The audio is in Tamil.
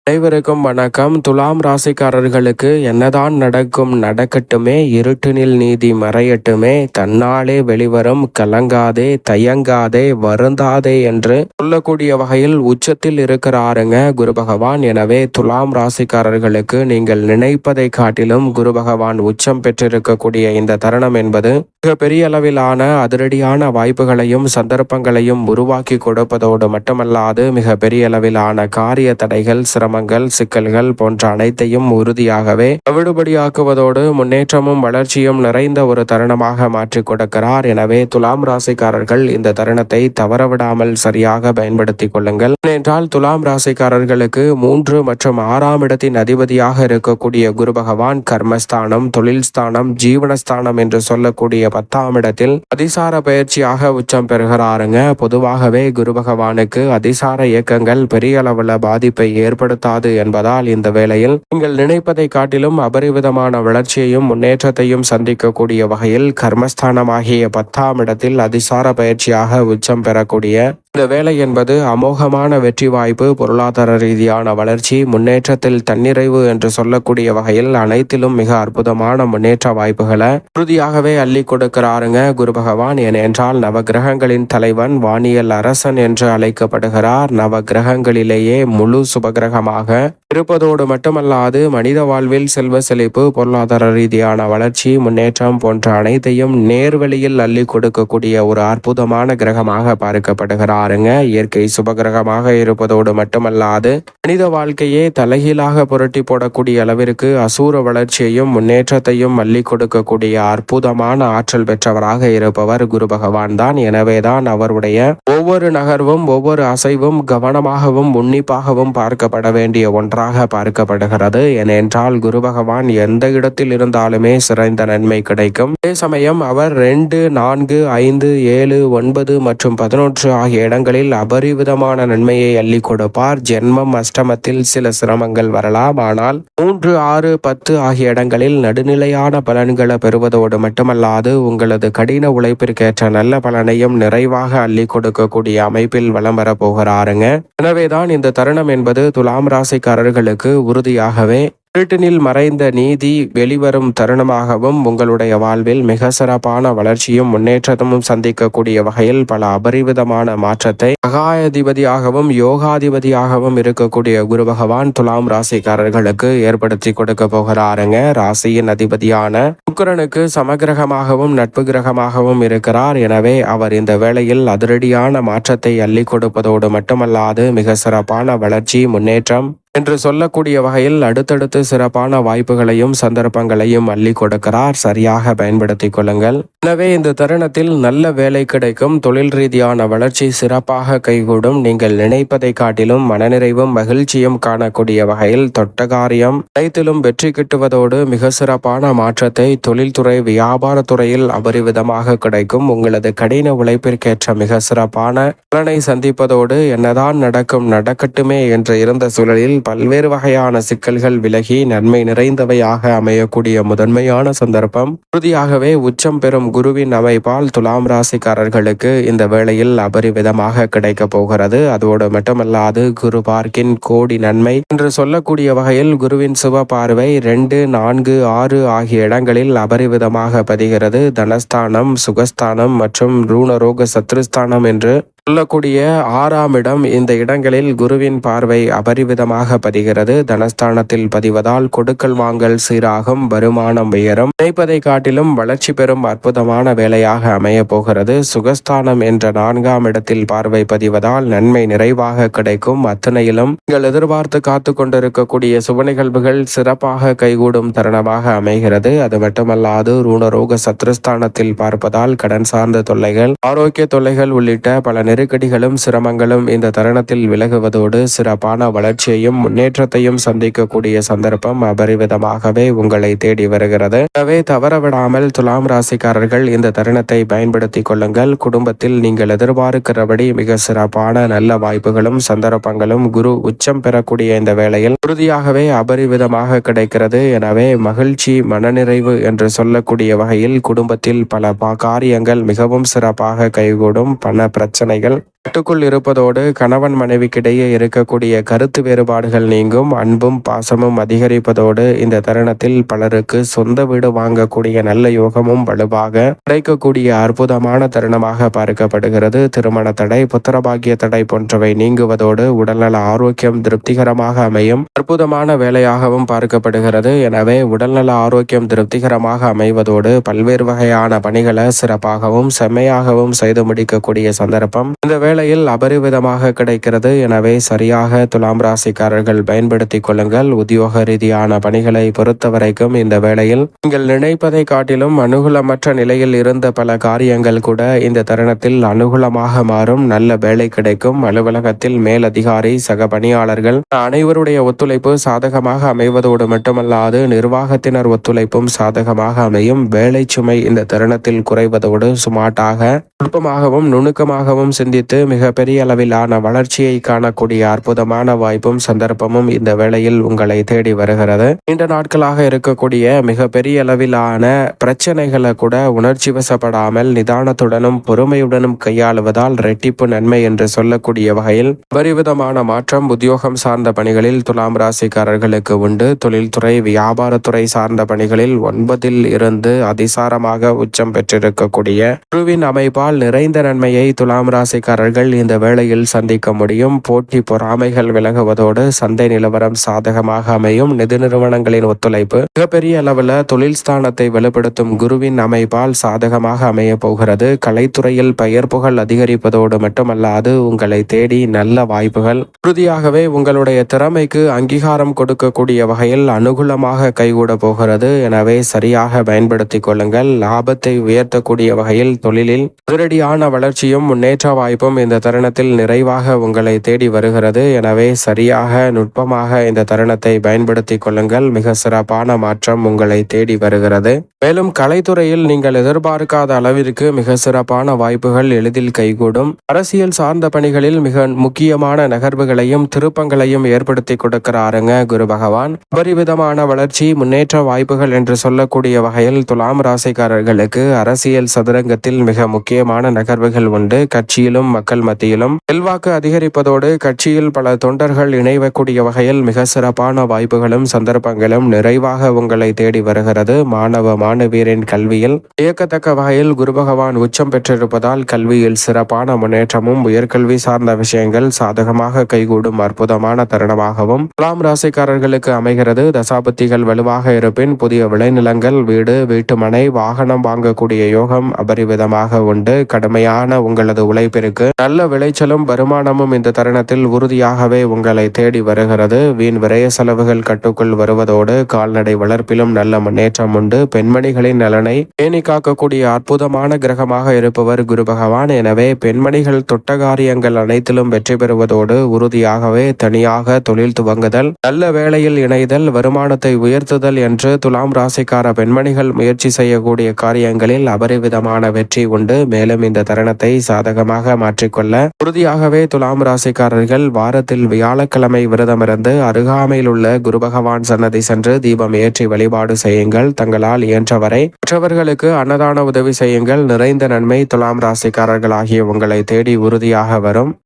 அனைவருக்கும் வணக்கம். துலாம் ராசிக்காரர்களுக்கு என்னதான் நடக்கும் நடக்கட்டுமே, இருட்டினில் நீதி மறையட்டுமே, தன்னாலே வெளிவரும் கலங்காதே தயங்காதே வருந்தாதே என்று சொல்லக்கூடிய வகையில் உச்சத்தில் இருக்கிறாருங்க குரு பகவான். எனவே துலாம் ராசிக்காரர்களுக்கு நீங்கள் நினைப்பதை காட்டிலும் குரு பகவான் உச்சம் பெற்றிருக்கக்கூடிய இந்த தருணம் என்பது மிக பெரிய அளவிலான அதிரடியான வாய்ப்புகளையும் சந்தர்ப்பங்களையும் உருவாக்கி கொடுப்பதோடு மட்டுமல்லாது மிக பெரிய அளவிலான காரிய தடைகள், சிரமங்கள், சிக்கல்கள் போன்ற அனைத்தையும் உறுதியாகவே விடுபடியாக்குவதோடு முன்னேற்றமும் வளர்ச்சியும் நிறைந்த ஒரு தருணமாக மாற்றி கொடுக்கிறார். எனவே துலாம் ராசிக்காரர்கள் இந்த தருணத்தை தவறவிடாமல் சரியாக பயன்படுத்திக் கொள்ளுங்கள். ஏனென்றால் துலாம் ராசிக்காரர்களுக்கு 3 மற்றும் 6ஆம் இடத்தின் அதிபதியாக இருக்கக்கூடிய குரு பகவான் கர்மஸ்தானம், தொழில் ஸ்தானம், ஜீவனஸ்தானம் என்று சொல்லக்கூடிய 10ஆம் இடத்தில் அதிசார பயிற்சியாக உச்சம் பெறுகிறாருங்க. பொதுவாகவே குரு பகவானுக்கு அதிசார இயக்கங்கள் பெரிய அளவுல பாதிப்பை ஏற்படுத்தாது என்பதால் இந்த வேளையில் நீங்கள் நினைப்பதை காட்டிலும் அபரிவிதமான வளர்ச்சியையும் முன்னேற்றத்தையும் சந்திக்கக்கூடிய வகையில் கர்மஸ்தானமாகிய 10ஆம் இடத்தில் அதிசார பயிற்சியாக உச்சம் பெறக்கூடிய இந்த வேலை என்பது அமோகமான வெற்றி வாய்ப்பு, பொருளாதார ரீதியான வளர்ச்சி, முன்னேற்றத்தில் தன்னிறைவு என்று சொல்லக்கூடிய வகையில் அனைத்திலும் மிக அற்புதமான முன்னேற்ற வாய்ப்புகளை உறுதியாகவே அள்ளி கொடுக்கிறாருங்க குரு பகவான். ஏனென்றால் நவ கிரகங்களின் தலைவன், வானியல் அரசன் என்று அழைக்கப்படுகிறார். நவ கிரகங்களிலேயே முழு சுபகிரகமாக இருப்பதோடு மட்டுமல்லாது மனித வாழ்வில் செல்வ செழிப்பு, பொருளாதார ரீதியான வளர்ச்சி, முன்னேற்றம் போன்ற அனைத்தையும் நேர்வழியில் அள்ளி கொடுக்கக்கூடிய ஒரு அற்புதமான கிரகமாக பார்க்கப்படுகிறார். இயற்கை சுபகிரகமாக இருப்பதோடு மட்டுமல்லாது மனித வாழ்க்கையே தலைகீழாக புரட்டி போடக்கூடிய அளவிற்கு அசூர வளர்ச்சியையும் முன்னேற்றத்தையும் அள்ளி கொடுக்கக்கூடிய அற்புதமான ஆற்றல் பெற்றவராக இருப்பவர் குரு பகவான் தான். எனவேதான் அவருடைய ஒவ்வொரு நகர்வும் ஒவ்வொரு அசைவும் கவனமாகவும் உன்னிப்பாகவும் பார்க்கப்பட வேண்டிய ஒன்றாக பார்க்கப்படுகிறது. ஏனென்றால் குரு பகவான் எந்த இடத்தில் இருந்தாலுமே சிறந்த நன்மை கிடைக்கும். அதே சமயம் அவர் 2, 4, 5, 7, 9 மற்றும் 11 ஆகிய இடங்களில் அபரிவிதமான நன்மையை அள்ளி கொடுப்பார். ஜென்மம் அஷ்டமத்தில் சில சிரமங்கள் வரலாம், ஆனால் 3, 6, 10 ஆகிய இடங்களில் நடுநிலையான பலன்களை பெறுவதோடு மட்டுமல்லாது உங்களது கடின உழைப்பிற்கேற்ற நல்ல பலனையும் நிறைவாக அள்ளி கொடுக்கக்கூடிய அமைப்பில் வலம் வர போகிறாருங்க. எனவேதான் இந்த தருணம் என்பது துலாம் ராசிக்காரர்களுக்கு உறுதியாகவே இருட்டினில் மறைந்த நீதி வெளிவரும் தருணமாகவும் உங்களுடைய வாழ்வில் மிக சிறப்பான வளர்ச்சியும் முன்னேற்றமும் சந்திக்கக்கூடிய வகையில் பல அபரிவிதமான மாற்றத்தை சகாயாதிபதியாகவும் யோகாதிபதியாகவும் இருக்கக்கூடிய குரு பகவான் துலாம் ராசிக்காரர்களுக்கு ஏற்படுத்தி கொடுக்க போகிறாருங்க. ராசியின் அதிபதியான சுக்கிரனுக்கு சமகிரகமாகவும் நட்பு கிரகமாகவும் இருக்கிறார். எனவே அவர் இந்த வேளையில் அதிரடியான மாற்றத்தை அள்ளி கொடுப்பதோடு மட்டுமல்லாது மிக சிறப்பான வளர்ச்சி, முன்னேற்றம் என்று சொல்லக்கூடிய வகையில் அடுத்தடுத்து சிறப்பான வாய்ப்புகளையும் சந்தர்ப்பங்களையும் அள்ளி கொடுக்கிறார். சரியாக பயன்படுத்திக் கொள்ளுங்கள். எனவே இந்த தருணத்தில் நல்ல வேலை கிடைக்கும், தொழில் ரீதியான வளர்ச்சி சிறப்பாக கைகூடும். நீங்கள் நினைப்பதை காட்டிலும் மனநிறைவும் மகிழ்ச்சியும் காணக்கூடிய வகையில் தொட்ட காரியம் அனைத்திலும் வெற்றி கிட்டுவதோடு மிக சிறப்பான மாற்றத்தை தொழில்துறை, வியாபாரத்துறையில் அபரிவிதமாக கிடைக்கும். உங்களது கடின உழைப்பிற்கேற்ற மிக சிறப்பான பலனை சந்திப்பதோடு என்னதான் நடக்கும் நடக்கட்டுமே என்று இருந்த சூழலில் பல்வேறு வகையான சிக்கல்கள் விலகி நன்மை நிறைந்தவையாக அமையக்கூடிய முதன்மையான சந்தர்ப்பம் உறுதியாகவே உச்சம் பெறும் குருவின் அமைப்பால் துலாம் ராசிக்காரர்களுக்கு இந்த வேளையில் அபரிவிதமாக கிடைக்க போகிறது. அதோடு மட்டுமல்லாது குரு பார்க்கின் கோடி நன்மை என்று சொல்லக்கூடிய வகையில் குருவின் சுப பார்வை 2, 4, 6 ஆகிய இடங்களில் அபரிவிதமாக பதிகிறது. தனஸ்தானம், சுகஸ்தானம் மற்றும் ரூணரோக சத்ருஸ்தானம் என்று சொல்லக்கூடிய 6ஆம் இடம், இந்த இடங்களில் குருவின் பார்வை அபரிவிதமாக பதிகிறது. தனஸ்தானத்தில் பதிவதால் கொடுக்கல் வாங்கல் சீராகும், வருமானம் உயரும், நினைப்பதை காட்டிலும் வளர்ச்சி பெறும் அற்புதமான வேலையாக அமைய போகிறது. சுகஸ்தானம் என்ற 4ஆம் இடத்தில் பார்வை பதிவதால் நன்மை நிறைவாக கிடைக்கும். அத்தனையிலும் நீங்கள் எதிர்பார்த்து காத்து கொண்டிருக்கக்கூடிய சுப நிகழ்வுகள் சிறப்பாக கைகூடும் தருணமாக அமைகிறது. அது மட்டுமல்லாது ரூணரோக சத்ருஸ்தானத்தில் பார்ப்பதால் கடன் சார்ந்த தொல்லைகள், ஆரோக்கிய தொல்லைகள் உள்ளிட்ட பல நெருக்கடிகளும் சிரமங்களும் இந்த தருணத்தில் விலகுவதோடு சிறப்பான வளர்ச்சியையும் முன்னேற்றத்தையும் சந்திக்கக்கூடிய சந்தர்ப்பம் அபரிவிதமாகவே உங்களை தேடி வருகிறது. எனவே தவறவிடாமல் துலாம் ராசிக்காரர்கள் இந்த தருணத்தை பயன்படுத்திக் கொள்ளுங்கள். குடும்பத்தில் நீங்கள் எதிர்பார்க்கிறபடி மிக சிறப்பான நல்ல வாய்ப்புகளும் சந்தர்ப்பங்களும் குரு உச்சம் பெறக்கூடிய இந்த வேளையில் உறுதியாகவே அபரிவிதமாக கிடைக்கிறது. எனவே மகிழ்ச்சி, மனநிறைவு என்று சொல்லக்கூடிய வகையில் குடும்பத்தில் பல காரியங்கள் மிகவும் சிறப்பாக கைகூடும். பண பிரச்சனைகள் கட்டுக்குள் இருப்பதோடு கணவன் மனைவிக்கிடையே இருக்கக்கூடிய கருத்து வேறுபாடுகள் நீங்கும், அன்பும் பாசமும் அதிகரிப்பதோடு இந்த தருணத்தில் பலருக்கு சொந்த வீடு வாங்கக்கூடிய நல்ல யோகமும் வலுவாக கிடைக்கக்கூடிய அற்புதமான தருணமாக பார்க்கப்படுகிறது. திருமண தடை, புத்திரபாகிய தடை போன்றவை நீங்குவதோடு உடல்நல ஆரோக்கியம் திருப்திகரமாக அமையும் அற்புதமான வேலையாகவும் பார்க்கப்படுகிறது. எனவே உடல்நல ஆரோக்கியம் திருப்திகரமாக அமைவதோடு பல்வேறு வகையான பணிகளை சிறப்பாகவும் செம்மையாகவும் செய்து முடிக்கக்கூடிய சந்தர்ப்பம் இந்த வேளையில் அபரிவிதமாக கிடைக்கிறது. எனவே சரியாக துலாம் ராசிக்காரர்கள் பயன்படுத்திக் கொள்ளுங்கள். உத்தியோக ரீதியான பணிகளை பொறுத்தவரைக்கும் இந்த வேளையில் நீங்கள் நினைப்பதை காட்டிலும் அனுகூலமற்ற நிலையில் இருந்த பல காரியங்கள் கூட இந்த தருணத்தில் அனுகூலமாக மாறும். நல்ல வேலை கிடைக்கும். அலுவலகத்தில் மேலதிகாரி, சக பணியாளர்கள் அனைவருடைய ஒத்துழைப்பு சாதகமாக அமைவதோடு மட்டுமல்லாது நிர்வாகத்தினர் ஒத்துழைப்பும் சாதகமாக அமையும். வேலை சுமை இந்த தருணத்தில் குறைவதோடு சுமாட்டாக நுட்பமாகவும் நுணுக்கமாகவும் சிந்தித்து மிகப்பெரிய அளவிலான வளர்ச்சியை காணக்கூடிய அற்புதமான வாய்ப்பும் சந்தர்ப்பமும் இந்த வேளையில் உங்களை தேடி வருகிறது. நீண்ட நாட்களாக இருக்கக்கூடிய மிகப்பெரிய அளவிலான பிரச்சனைகளை கூட உணர்ச்சி வசப்படாமல் நிதானத்துடனும் பொறுமையுடனும் கையாளுவதால் ரெட்டிப்பு நன்மை என்று சொல்லக்கூடிய வகையில் பரிவிதமான மாற்றம் உத்தியோகம் சார்ந்த பணிகளில் துலாம் ராசிக்காரர்களுக்கு உண்டு. தொழில்துறை, வியாபாரத்துறை சார்ந்த பணிகளில் 9ல் இருந்து அதிசாரமாக உச்சம் பெற்றிருக்கக்கூடிய குருவின் அமைப்பால் நிறைந்த நன்மையை துலாம் ராசிக்காரர்கள் இந்த வேளையில் சந்திக்க முடியும். போட்டி பொறாமைகள் விலகுவதோடு சந்தை நிலவரம் சாதகமாக அமையும். நிதி நிறுவனங்களின் ஒத்துழைப்பு மிகப்பெரிய அளவில் தொழில் ஸ்தானத்தை வலுப்படுத்தும் குருவின் அமைப்பால் சாதகமாக அமைய போகிறது. கலைத்துறையில் பெயர் புகழ் அதிகரிப்பதோடு மட்டுமல்லாது உங்களை தேடி நல்ல வாய்ப்புகள் உறுதியாகவே உங்களுடைய திறமைக்கு அங்கீகாரம் கொடுக்கக்கூடிய வகையில் அனுகூலமாக கைகூட போகிறது. எனவே சரியாக பயன்படுத்திக் கொள்ளுங்கள். லாபத்தை உயர்த்தக்கூடிய வகையில் தொழிலில் அதிரடியான வளர்ச்சியும் முன்னேற்ற வாய்ப்பும் இந்த தருணத்தில் நிறைவாக உங்களை தேடி வருகிறது. எனவே சரியாக நுட்பமாக இந்த தருணத்தை பயன்படுத்திக் கொள்ளுங்கள். மிக சிறப்பான மாற்றம் உங்களை தேடி வருகிறது. மேலும் கலைத்துறையில் நீங்கள் எதிர்பார்க்காத அளவிற்கு மிக சிறப்பான வாய்ப்புகள் எளிதில் கைகூடும். அரசியல் சார்ந்த பணிகளில் மிக முக்கியமான நகர்வுகளையும் திருப்பங்களையும் ஏற்படுத்தி கொடுக்கிறாருங்க குரு பகவான். பரிவிதமான வளர்ச்சி, முன்னேற்ற வாய்ப்புகள் என்று சொல்லக்கூடிய வகையில் துலாம் ராசிக்காரர்களுக்கு அரசியல் சதுரங்கத்தில் மிக முக்கியமான நகர்வுகள் உண்டு. கட்சியிலும் மக்கள் மத்தியிலும் செல்வாக்கு அதிகரிப்பதோடு கட்சியில் பல தொண்டர்கள் இணைவக்கூடிய வகையில் மிக சிறப்பான வாய்ப்புகளும் சந்தர்ப்பங்களும் நிறைவாக உங்களை தேடி வருகிறது. மாணவ மாணவியரின் கல்வியில் வியக்கத்தக்க வகையில் குரு பகவான் உச்சம் பெற்றிருப்பதால் கல்வியில் சிறப்பான முன்னேற்றமும் உயர்கல்வி சார்ந்த விஷயங்கள் சாதகமாக கைகூடும் அற்புதமான தருணமாகவும் துலாம் ராசிக்காரர்களுக்கு அமைகிறது. தசாபுத்திகள் வலுவாக இருப்பின் புதிய விளைநிலங்கள், வீடு, வீட்டுமனை, வாகனம் வாங்கக்கூடிய யோகம் அபரிவிதமாக உண்டு. கடுமையான உங்களது உழைப்பிற்கு நல்ல விளைச்சலும் வருமானமும் இந்த தருணத்தில் உறுதியாகவே உங்களை தேடி வருகிறது. வீண் விரய செலவுகள் கட்டுக்குள் வருவதோடு கால்நடை வளர்ப்பிலும் நல்ல முன்னேற்றம் உண்டு. பெண்மணிகளின் நலனை பேணி காக்கக்கூடிய அற்புதமான கிரகமாக இருப்பவர் குரு பகவான். எனவே பெண்மணிகள் தொட்ட காரியங்கள் அனைத்திலும் வெற்றி பெறுவதோடு உறுதியாகவே தனியாக தொழில் துவங்குதல், நல்ல வேளையில் இணைதல், வருமானத்தை உயர்த்துதல் என்று துலாம் ராசிக்கார பெண்மணிகள் முயற்சி செய்யக்கூடிய காரியங்களில் அபரிவிதமான வெற்றி உண்டு. மேலும் இந்த தருணத்தை சாதகமாக மாற்றிக்கொள்ள உறுதியாகவே துலாம் ராசிக்காரர்கள் வாரத்தில் வியாழக்கிழமை விரதமிருந்து அருகாமையில் உள்ள குரு பகவான் சன்னதி சென்று தீபம் ஏற்றி வழிபாடு செய்யுங்கள். தங்களால் இயன்றவரை மற்றவர்களுக்கு அன்னதான உதவி செய்யுங்கள். நிறைந்த நன்மை துலாம் ராசிக்காரர்கள் ஆகிய உங்களை தேடி உறுதியாக வரும்.